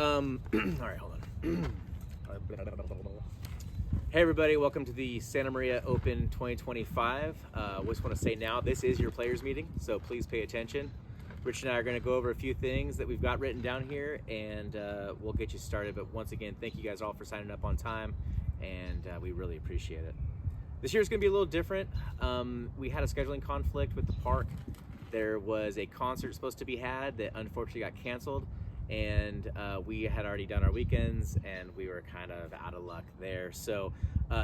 All right, hold on. Hey everybody, welcome to the Santa Maria Open 2025. We just want to say now, this is your players meeting, so please pay attention. Rich and I are going to go over a few things that we've got written down here, and we'll get you started. But once again, thank you guys all for signing up on time, and we really appreciate it. This year's going to be a little different. We had a scheduling conflict with the park. There was a concert supposed to be had that unfortunately got canceled, and we had already done our weekends, and we were kind of out of luck there. So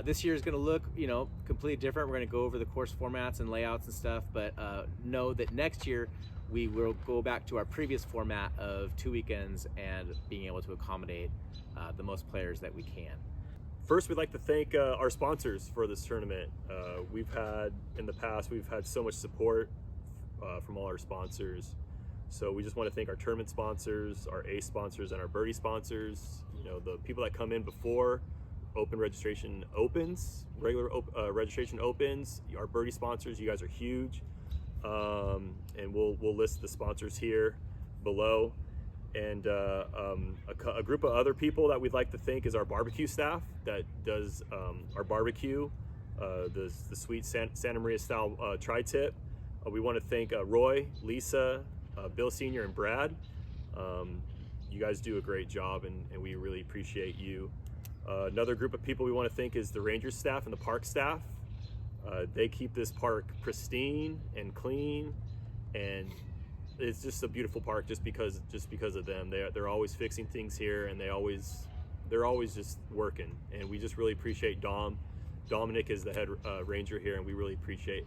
this year is going to look, completely different. We're going to go over the course formats and layouts and stuff, but know that next year we will go back to our previous format of 2 weekends and being able to accommodate the most players that we can. First, we'd like to thank our sponsors for this tournament. In the past, we've had so much support from all our sponsors. So we just want to thank our tournament sponsors, our ace sponsors, and our birdie sponsors. The people that come in before open registration opens, regular registration opens. Our birdie sponsors, you guys are huge. And we'll list the sponsors here below. And a group of other people that we'd like to thank is our barbecue staff that does our barbecue, the sweet Santa Maria style tri-tip. We want to thank Roy, Lisa, Bill Sr., and Brad. You guys do a great job, and we really appreciate you. Another group of people we want to thank is the Rangers staff and the park staff. They keep this park pristine and clean, and it's just a beautiful park just because of them. They're always fixing things here, and they're always just working. And we just really appreciate Dominic is the head ranger here, and we really appreciate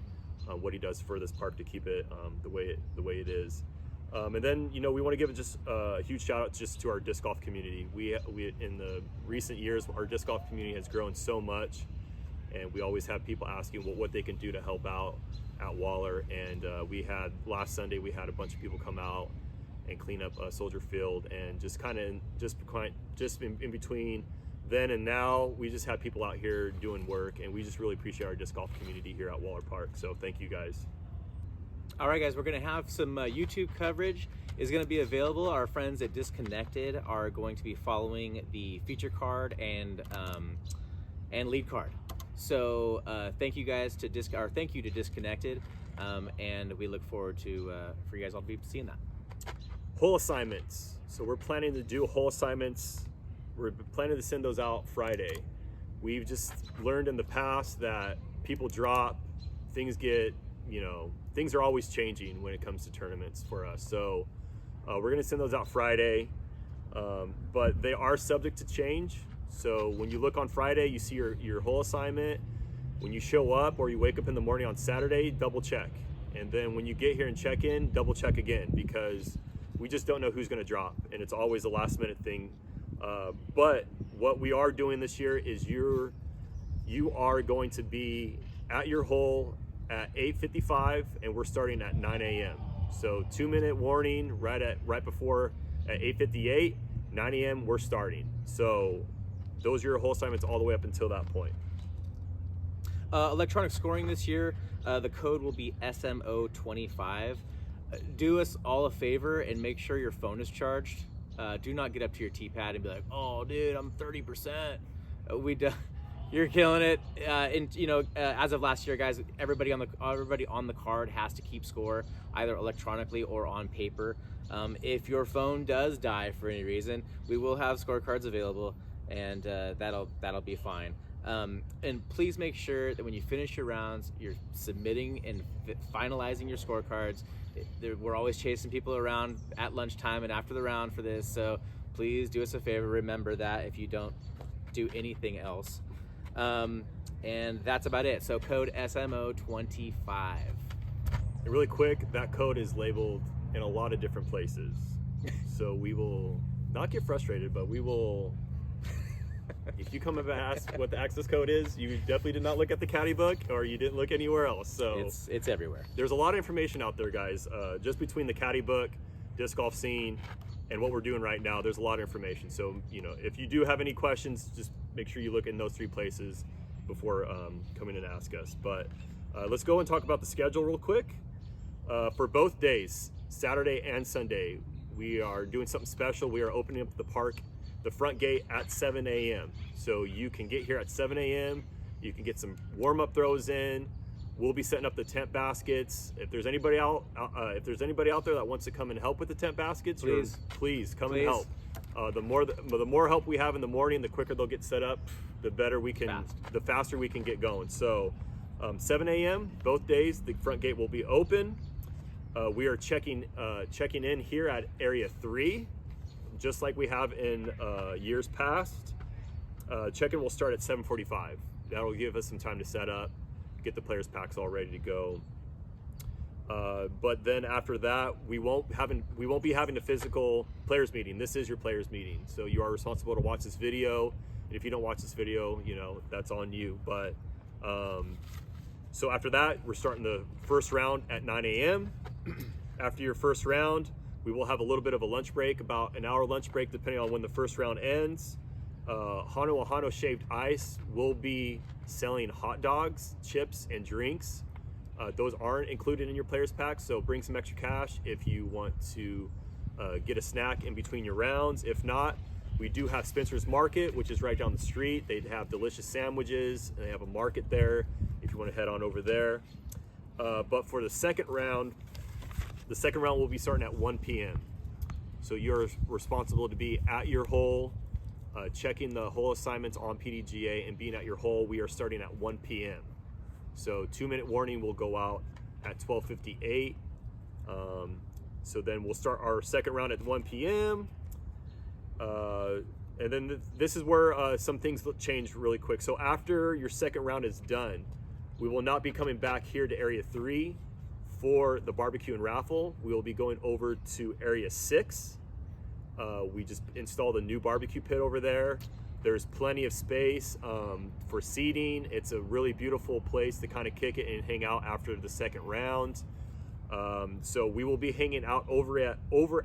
what he does for this park to keep it the way it is. And then we want to give just a huge shout out just to our disc golf community. We in the recent years, our disc golf community has grown so much, and we always have people asking what they can do to help out at Waller. And last Sunday we had a bunch of people come out and clean up Soldier Field, and just in between then and now, we just have people out here doing work, and we just really appreciate our disc golf community here at Waller Park. So thank you guys. All right, guys, we're going to have some YouTube coverage is going to be available. Our friends at Disconnected are going to be following the feature card and lead card. So thank you guys thank you to Disconnected, and we look forward to for you guys all to be seeing that. Hole assignments. So we're planning to do hole assignments. We're planning to send those out Friday. We've just learned in the past that people drop, things are always changing when it comes to tournaments for us. So we're gonna send those out Friday, but they are subject to change. So when you look on Friday, you see your hole assignment. When you show up or you wake up in the morning on Saturday, double check. And then when you get here and check in, double check again, because we just don't know who's gonna drop, and it's always a last minute thing. But what we are doing this year is you are going to be at your hole at 8:55, and we're starting at 9 a.m. So 2-minute warning right before at 8:58, 9 a.m. we're starting. So those are your hole assignments all the way up until that point. Electronic scoring this year, the code will be SMO25. Do us all a favor and make sure your phone is charged. Do not get up to your T-pad and be like, "Oh, dude, I'm 30%." You're killing it. As of last year, guys, everybody on the card has to keep score, either electronically or on paper. If your phone does die for any reason, we will have scorecards available, and that'll be fine. And please make sure that when you finish your rounds, you're submitting and finalizing your scorecards. We're always chasing people around at lunchtime and after the round for this, so please do us a favor. Remember that if you don't do anything else. And that's about it. So code SMO25. And really quick, that code is labeled in a lot of different places. So we will not get frustrated, but we will, if you come up and ask what the access code is, you definitely did not look at the caddy book, or you didn't look anywhere else. So it's everywhere. There's a lot of information out there, guys. Just between the caddy book, disc golf scene, and what we're doing right now, there's a lot of information. So if you do have any questions, just make sure you look in those 3 places before coming in and ask us. But let's go and talk about the schedule real quick. For both days, Saturday and Sunday, we are doing something special. We are opening up the park, the front gate at 7 a.m. So you can get here at 7 a.m. You can get some warm-up throws in. We'll be setting up the tent baskets. If there's anybody out there that wants to come and help with the tent baskets, please come and help. The more help we have in the morning, the quicker they'll get set up, the better we can, the faster we can get going. So 7 a.m. both days, the front gate will be open. We are checking in here at Area 3, just like we have in years past. Check-in will start at 7:45. That'll give us some time to set up, get the players' packs all ready to go. But then after that, we won't be having a physical players meeting. This is your players meeting, so you are responsible to watch this video. And if you don't watch this video, you know, that's on you. But so after that, we're starting the first round at 9 a.m. After your first round, we will have a little bit of a lunch break, about an hour lunch break, depending on when the first round ends. Hano Hano Shaved Ice will be selling hot dogs, chips, and drinks. Those aren't included in your players pack, so bring some extra cash if you want to get a snack in between your rounds. If not, we do have Spencer's Market, which is right down the street. They have delicious sandwiches, and they have a market there if you want to head on over there. But for the second round will be starting at 1 p.m. So you're responsible to be at your hole, checking the hole assignments on PDGA and being at your hole. We are starting at 1 p.m. So 2-minute warning will go out at 12:58. So then we'll start our second round at 1 p.m. And then this is where some things change really quick. So after your second round is done, we will not be coming back here to Area 3 for the barbecue and raffle. We will be going over to Area 6. We just installed a new barbecue pit over there. There's plenty of space for seating. It's a really beautiful place to kind of kick it and hang out after the second round. So we will be hanging out over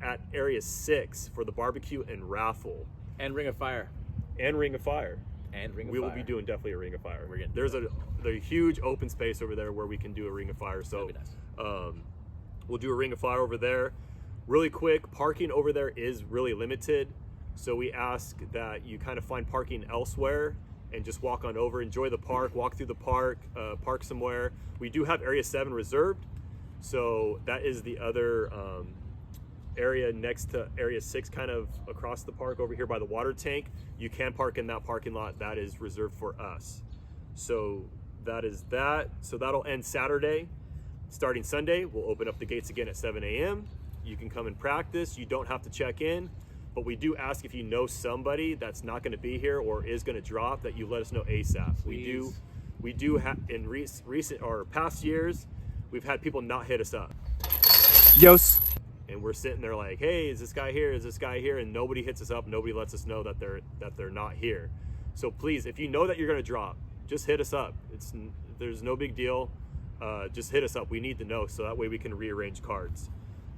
at Area 6 for the barbecue and raffle. And Ring of Fire. We will be doing definitely a Ring of Fire. There's a huge open space over there where we can do a Ring of Fire. So nice. We'll do a Ring of Fire over there. Really quick, parking over there is really limited. So we ask that you kind of find parking elsewhere and just walk on over, enjoy the park, walk through the park, park somewhere. We do have Area 7 reserved. So that is the other area next to Area 6, kind of across the park over here by the water tank. You can park in that parking lot. That is reserved for us. So that is that. So that'll end Saturday. Starting Sunday, we'll open up the gates again at 7 a.m. You can come and practice. You don't have to check in, but we do ask if you know somebody that's not going to be here or is going to drop, that you let us know ASAP. Please. We do have in recent or past years, we've had people not hit us up. Yos. And we're sitting there like, hey, is this guy here? Is this guy here? And nobody hits us up. Nobody lets us know that they're not here. So please, if you know that you're going to drop, just hit us up. There's no big deal. Just hit us up. We need to know, so that way we can rearrange cards.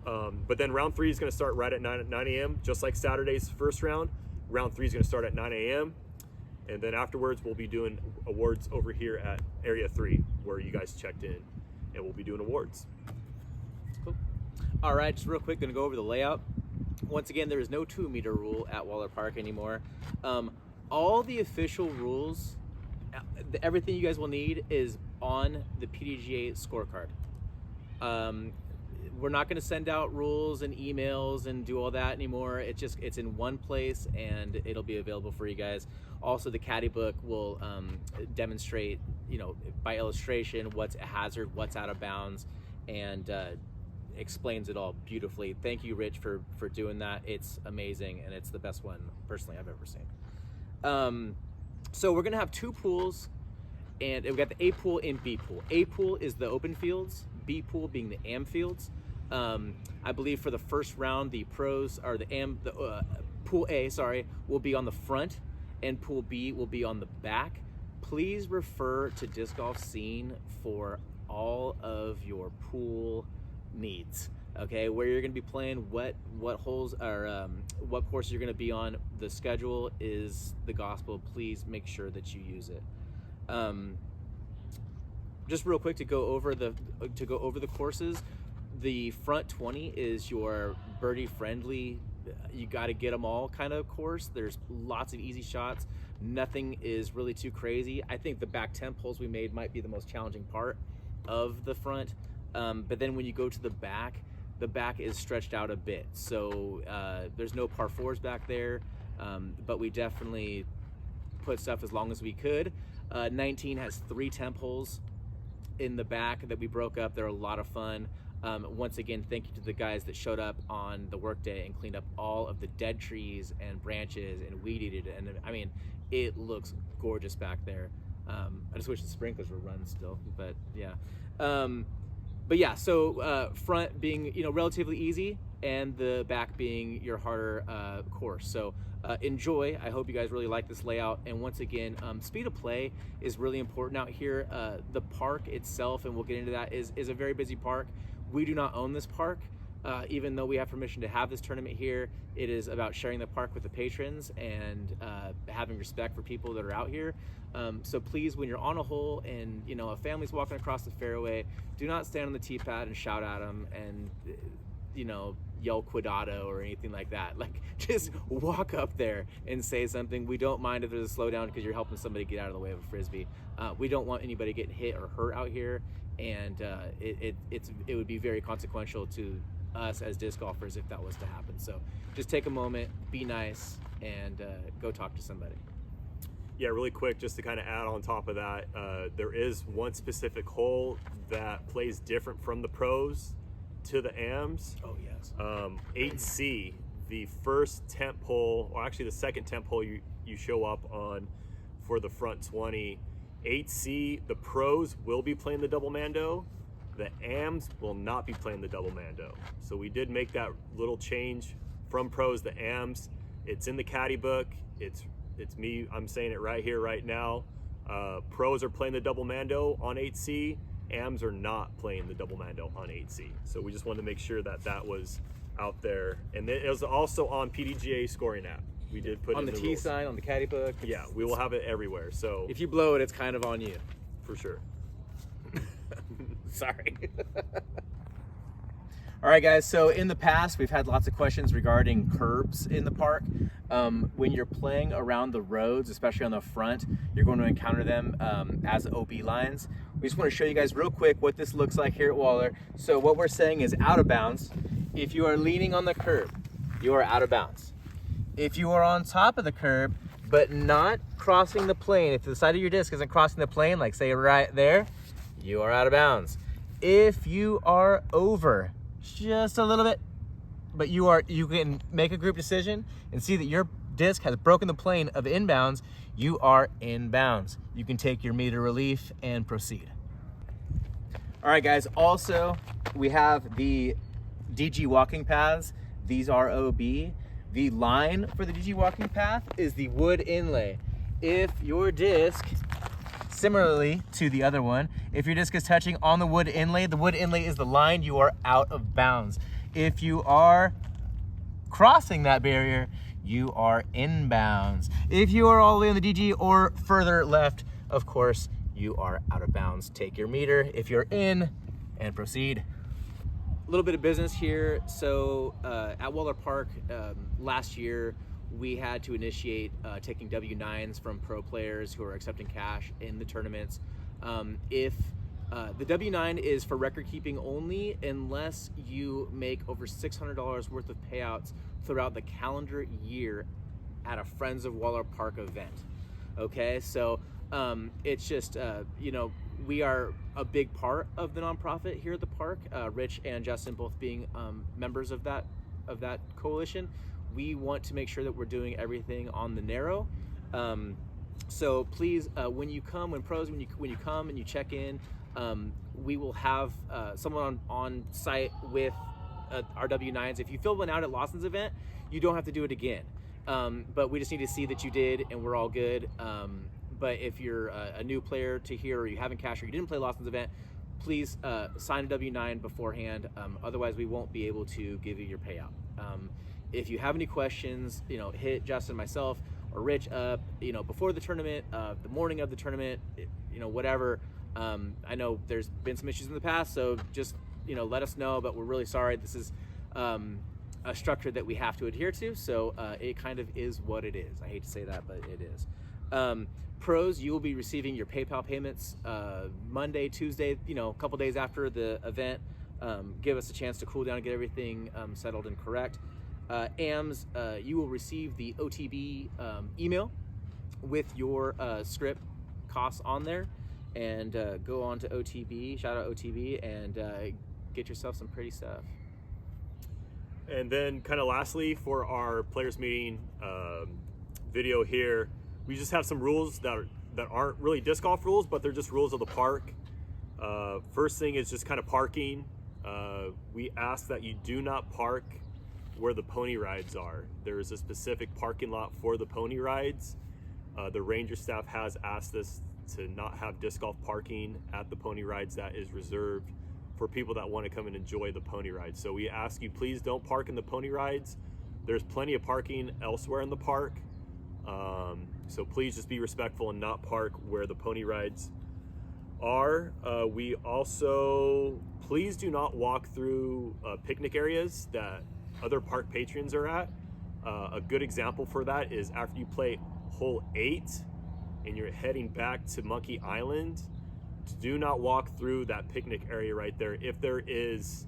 But then round 3 is going to start right at 9 a.m. Just like Saturday's first round. Round 3 is going to start at 9 a.m. And then afterwards, we'll be doing awards over here at Area 3, where you guys checked in, and we'll be doing awards. Cool. All right, just real quick, going to go over the layout. Once again, there is no 2-meter rule at Waller Park anymore. All the official rules, everything you guys will need is on the PDGA scorecard. We're not going to send out rules and emails and do all that anymore. It's in one place, and it'll be available for you guys. Also, the caddy book will demonstrate, by illustration, what's a hazard, what's out of bounds, and explains it all beautifully. Thank you, Rich, for doing that. It's amazing, and it's the best one personally I've ever seen. So we're going to have 2 pools, and we've got the A pool and B pool. A pool is the open fields, B pool being the AM fields. I believe for the first round, the pros or pool A, will be on the front, and pool B will be on the back. Please refer to Disc Golf Scene for all of your pool needs. Okay, where you're going to be playing, what holes or what courses you're going to be on. The schedule is the gospel. Please make sure that you use it. Just real quick to go over the courses. The front 20 is your birdie friendly, you got to get them all kind of course. There's lots of easy shots. Nothing is really too crazy. I think the back 10 holes we made might be the most challenging part of the front. But then when you go to the back is stretched out a bit. So there's no par fours back there, but we definitely put stuff as long as we could. 19 has 3 temp holes in the back that we broke up. They're a lot of fun. Once again, thank you to the guys that showed up on the work day and cleaned up all of the dead trees and branches and weed eated it. And I mean, it looks gorgeous back there. I just wish the sprinklers were run still, but yeah. But yeah, so front being, you know, relatively easy, and the back being your harder course. So enjoy. I hope you guys really like this layout. And once again, speed of play is really important out here. The park itself, and we'll get into that, is a very busy park. We do not own this park. Even though we have permission to have this tournament here, it is about sharing the park with the patrons and having respect for people that are out here. So please, when you're on a hole and, you know, a family's walking across the fairway, do not stand on the tee pad and shout at them and, you know, yell "Cuidado" or anything like that. Like, just walk up there and say something. We don't mind if there's a slowdown because you're helping somebody get out of the way of a frisbee. We don't want anybody getting hit or hurt out here, and it would be very consequential to us as disc golfers if that was to happen. So just take a moment, be nice, and go talk to somebody. Yeah, really quick, just to kind of add on top of that, there is one specific hole that plays different from the pros to the AMs. Oh yes. 8C, the first temp hole, or actually the second temp hole you show up on for the front 20. 8C, the pros will be playing the double mando. The AMs will not be playing the double mando. So we did make that little change from pros to AMs. It's in the caddy book. It's me, I'm saying it right here, right now. Pros are playing the double mando on 8C. AMs are not playing the double mando on 8C. So we just wanted to make sure that that was out there. And it was also on PDGA scoring app. We did put on in the the tee rules. sign, on the caddy book. Yeah, we will have it everywhere. So If you blow it, it's kind of on you. for sure. Sorry. All right, guys. So in the past, we've had lots of questions regarding curbs in the park. When you're playing around the roads, especially on the front, you're going to encounter them as OB lines. We just want to show you guys real quick what this looks like here at Waller. So what we're saying is out of bounds. If you are leaning on the curb, you are out of bounds. If you are on top of the curb, but not crossing the plane, if the side of your disc isn't crossing the plane, like say right there, you are out of bounds. If you are over just a little bit, but you can make a group decision and see that your disc has broken the plane of inbounds, you are inbounds. You can take your meter relief and proceed. All right, guys. Also, we have the DG walking paths. These are OB. The line for the DG walking path is the wood inlay. If your disc, similarly to the other one, if your disc is touching on the wood inlay is the line, you are out of bounds. If you are crossing that barrier, you are inbounds. If you are all the way on the DG or further left, of course, you are out of bounds. Take your meter if you're in and proceed. A little bit of business here. So at Waller Park last year, we had to initiate taking W9s from pro players who are accepting cash in the tournaments. If the W9 is for record keeping only, unless you make over $600 worth of payouts throughout the calendar year at a Friends of Waller Park event. Okay, so it's just, you know, we are a big part of the nonprofit here at the park. Rich and Justin both being members of that coalition. We want to make sure that we're doing everything on the narrow. So please, when you come and you check in, we will have someone on site with our W9s. If you fill one out at Lawson's event, you don't have to do it again. But we just need to see that you did, and we're all good. But if you're a new player to here, or you haven't cashed, or you didn't play Lawson's event, please sign a W9 beforehand. Otherwise, we won't be able to give you your payout. If you have any questions, you know, hit Justin, myself, or Rich up, you know, before the tournament, the morning of the tournament, you know, whatever. I know there's been some issues in the past, so just let us know. But we're really sorry. This is a structure that we have to adhere to. So it kind of is what it is. I hate to say that, but it is. Pros, you will be receiving your PayPal payments Monday, Tuesday, a couple days after the event. Give us a chance to cool down and get everything settled and correct. AMs, you will receive the OTB email with your script costs on there, and go on to OTB, shout out OTB, and get yourself some pretty stuff. And then kind of lastly, for our players meeting video here, we just have some rules that aren't really disc golf rules, but they're just rules of the park. First thing is just kind of parking. We ask that you do not park where the pony rides are. There is a specific parking lot for the pony rides. The ranger staff has asked us to not have disc golf parking at the pony rides. That is reserved for people that want to come and enjoy the pony rides. So we ask you, please don't park in the pony rides. There's plenty of parking elsewhere in the park. So please just be respectful and not park where the pony rides are. We also, please do not walk through picnic areas that other park patrons are at. A good example for that is after you play hole 8 and you're heading back to Monkey Island, do not walk through that picnic area right there if there is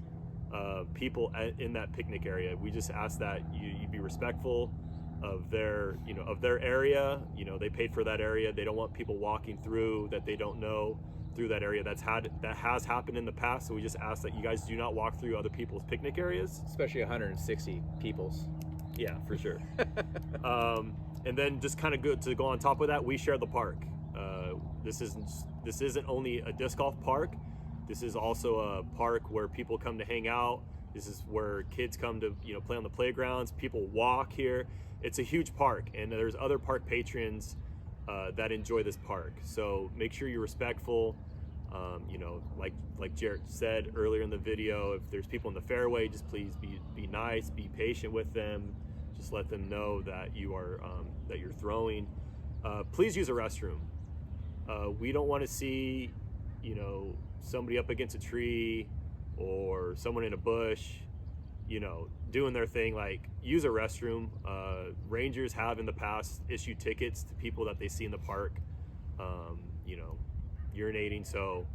people in that picnic area. We just ask that you be respectful of their area. They paid for that area. They don't want people walking through that they don't know through that area. That has happened in the past. So we just ask that you guys do not walk through other people's picnic areas, especially 160 people's. Yeah, for sure. And then just kind of good to go on top of that, we share the park. This isn't only a disc golf park. This is also a park where people come to hang out. This is where kids come to play on the playgrounds. People walk here. It's a huge park, and there's other park patrons that enjoy this park. So make sure you're respectful. Like Jarrett said earlier in the video, if there's people in the fairway, just please be nice, be patient with them. Just let them know that you're throwing. Please use a restroom. We don't want to see, somebody up against a tree or someone in a bush, doing their thing. Like, use a restroom. Rangers have in the past issued tickets to people that they see in the park, urinating. So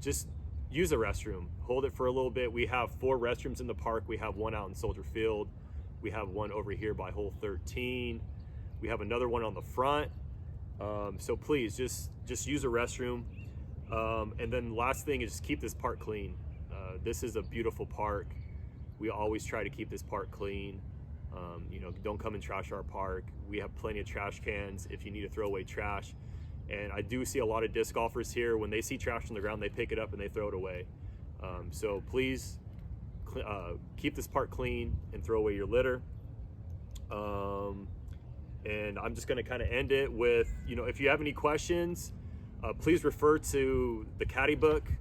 just use a restroom. Hold it for a little bit. We have 4 restrooms in the park. We have one out in Soldier Field. We have one over here by hole 13. We have another one on the front. So please just use a restroom. And then last thing is just keep this park clean. This is a beautiful park. We always try to keep this park clean. Don't come and trash our park. We have plenty of trash cans if you need to throw away trash. And I do see a lot of disc golfers here. When they see trash on the ground, they pick it up and they throw it away. So please keep this park clean and throw away your litter. And I'm just going to kind of end it with, if you have any questions, please refer to the caddy book,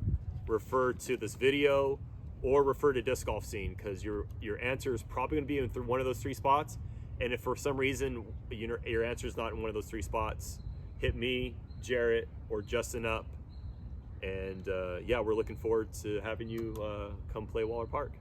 refer to this video, or refer to Disc Golf Scene, because your answer is probably going to be in one of those 3 spots. And if for some reason your answer is not in one of those 3 spots, hit me, Jarrett, or Justin up. And yeah, we're looking forward to having you come play Waller Park.